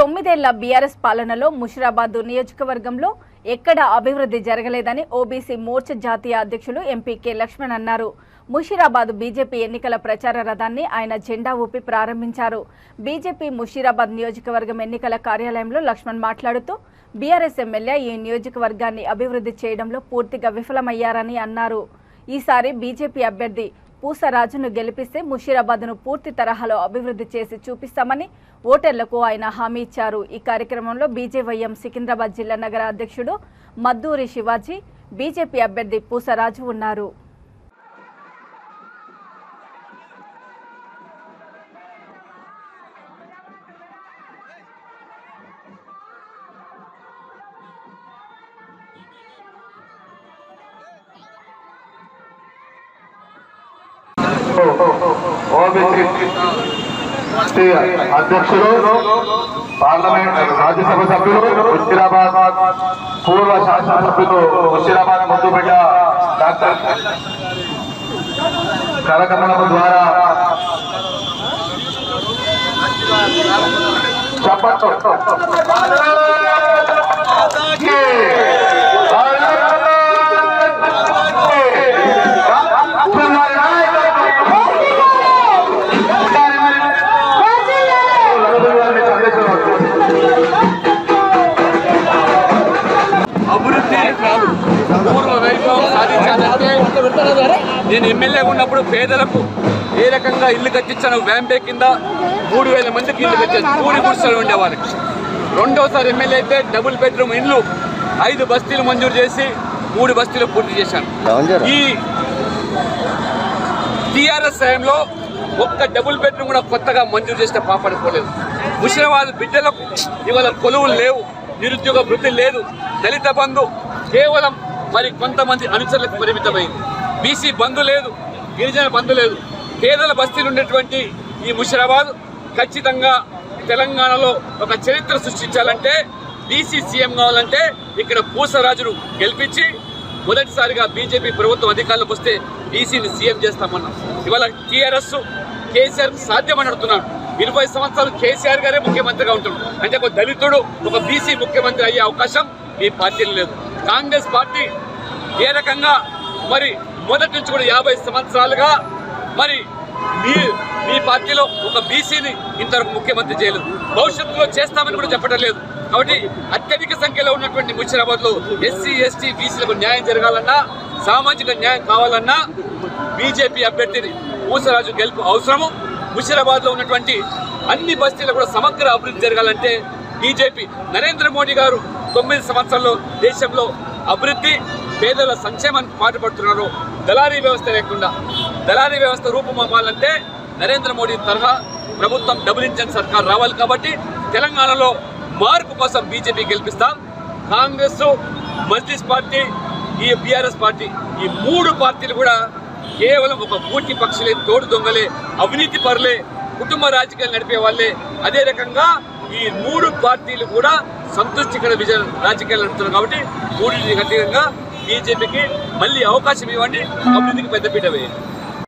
9 ఏళ్ల బీఆర్ఎస్ పాలనలో ముషిరాబాద్ నియోజకవర్గంలో ఎక్కడ అభివృద్ధి జరగలేదని ఓబీసీ మోర్చా జాతీయ అధ్యక్షులు ఎంపీ కె లక్ష్మణ్ అన్నారు. ముషిరాబాద్ బీజేపీ ఎన్నికల ప్రచార రథాన్ని ఆయన జెండా ఊపి ప్రారంభించారు. బీజేపీ ముషిరాబాద్ నియోజకవర్గం ఎన్నికల కార్యాలయంలో లక్ష్మణ్ మాట్లాడుతూ బీఆర్ఎస్ ఎమ్మెల్యే ఈ నియోజకవర్గాన్ని అభివృద్ధి చేయడంలో పూర్తిగా విఫలమయ్యారని అన్నారు. ఈసారి బీజేపీ అభ్యర్థి పూసరాజును గెలిపిస్తే ముషిరాబాద్ను పూర్తి తరహాలో అభివృద్ధి చేసి చూపిస్తామని ఓటర్లకు ఆయన హామీ ఇచ్చారు. ఈ కార్యక్రమంలో బీజేవైఎం సికింద్రాబాద్ జిల్లా నగర అధ్యక్షుడు మద్దూరి శివాజీ, బీజేపీ అభ్యర్థి పూసరాజు ఉన్నారు. ఓబీసీ అధ్యక్షులు, పార్లమెంట్ రాజ్యసభ సభ్యులు, ముషిరాబాద్ పూర్వ శాసనసభ్యులు, ముషిరాబాద్ ముద్దుబిడ్డ డాక్టర్ కరకమలము ద్వారా చెప్పచ్చు పూర్వ వైభవం సాధించాలంటే నేను ఎమ్మెల్యేగా ఉన్నప్పుడు పేదలకు ఏ రకంగా ఇల్లు కట్టించాను. వ్యాంపే కింద 3000 మందికి ఇల్లు కట్టాను. కూడి గుడిసెలు ఉండేవాళ్ళకి. రెండోసారి ఎమ్మెల్యే అయితే డబుల్ బెడ్రూమ్ ఇల్లు 5 బస్తీలు మంజూరు చేసి 3 బస్తీలు పూర్తి చేశాను. ఈ టీఆర్ఎస్ టైంలో ఒక్క డబుల్ బెడ్రూమ్ కూడా కొత్తగా మంజూరు చేసిన పాపడుకోలేదు. ముషిరాబాద్ బిడ్డలకు ఇవాళ కొలువులు లేవు, నిరుద్యోగ వృద్ధి లేదు, దళిత బంధు కేవలం మరి కొంతమంది అనుచరులకు పరిమితమైంది, బీసీ బంధు లేదు, గిరిజన బంధు లేదు. పేదల బస్తీలు ఉన్నటువంటి ఈ ముషిరాబాద్ ఖచ్చితంగా తెలంగాణలో ఒక చరిత్ర సృష్టించాలంటే, బీసీ సీఎం కావాలంటే ఇక్కడ పూసరాజును గెలిపించి మొదటిసారిగా బీజేపీ ప్రభుత్వం అధికారంలోకి వస్తే బీసీని సీఎం చేస్తామన్నాం. ఇవాళ టీఆర్ఎస్ కేసీఆర్ సాధ్యమని అడుగుతున్నాను. 20 సంవత్సరాలు కేసీఆర్ గారే ముఖ్యమంత్రిగా ఉంటున్నారు అంటే ఒక దళితుడు ఒక బీసీ ముఖ్యమంత్రి అయ్యే అవకాశం ఈ పార్టీలో లేదు. కాంగ్రెస్ పార్టీ ఏ రకంగా మరి మొదటి నుంచి కూడా 50 సంవత్సరాలుగా మరి మీ పార్టీలో ఒక బీసీని ఇంతవరకు ముఖ్యమంత్రి చేయలేదు, భవిష్యత్తులో చేస్తామని కూడా చెప్పడం లేదు. కాబట్టి అత్యధిక సంఖ్యలో ఉన్నటువంటి ముషిరాబాద్లో ఎస్సీ ఎస్టీ బీసీలకు న్యాయం జరగాలన్నా, సామాజిక న్యాయం కావాలన్నా బీజేపీ అభ్యర్థిని పూసరాజు గెలుపు అవసరము. ముషిరాబాద్లో ఉన్నటువంటి అన్ని బస్తీలు కూడా సమగ్ర అభివృద్ధి జరగాలంటే బీజేపీ నరేంద్ర మోడీ గారు 9 సంవత్సరాల్లో దేశంలో అభివృద్ధి పేదల సంక్షేమానికి పాటుపడుతున్నారు. దళారీ వ్యవస్థ లేకుండా దళారీ వ్యవస్థ రూపుమాపాలంటే నరేంద్ర మోడీ తరహా ప్రభుత్వం డబుల్ ఇంజన్ సర్కార్ రావాలి. కాబట్టి తెలంగాణలో మార్పు కోసం బీజేపీ గెలిపిస్తాం. కాంగ్రెస్, మజ్లిస్ పార్టీ, ఈ బీఆర్ఎస్ పార్టీ, ఈ 3 పార్టీలు కూడా కేవలం ఒక పూర్తి పక్షులే, తోడు దొంగలే, అవినీతి పరులే, కుటుంబ రాజకీయాలు నడిపే వాళ్ళే. అదే రకంగా ఈ 3 పార్టీలు కూడా సంతృష్టికర విజయ రాజకీయాలు నడుపుతున్నారు. కాబట్టి 3కి అతీతంగా బీజేపీకి మళ్ళీ అవకాశం ఇవ్వండి, అభివృద్ధికి పెద్దపీట వేయండి.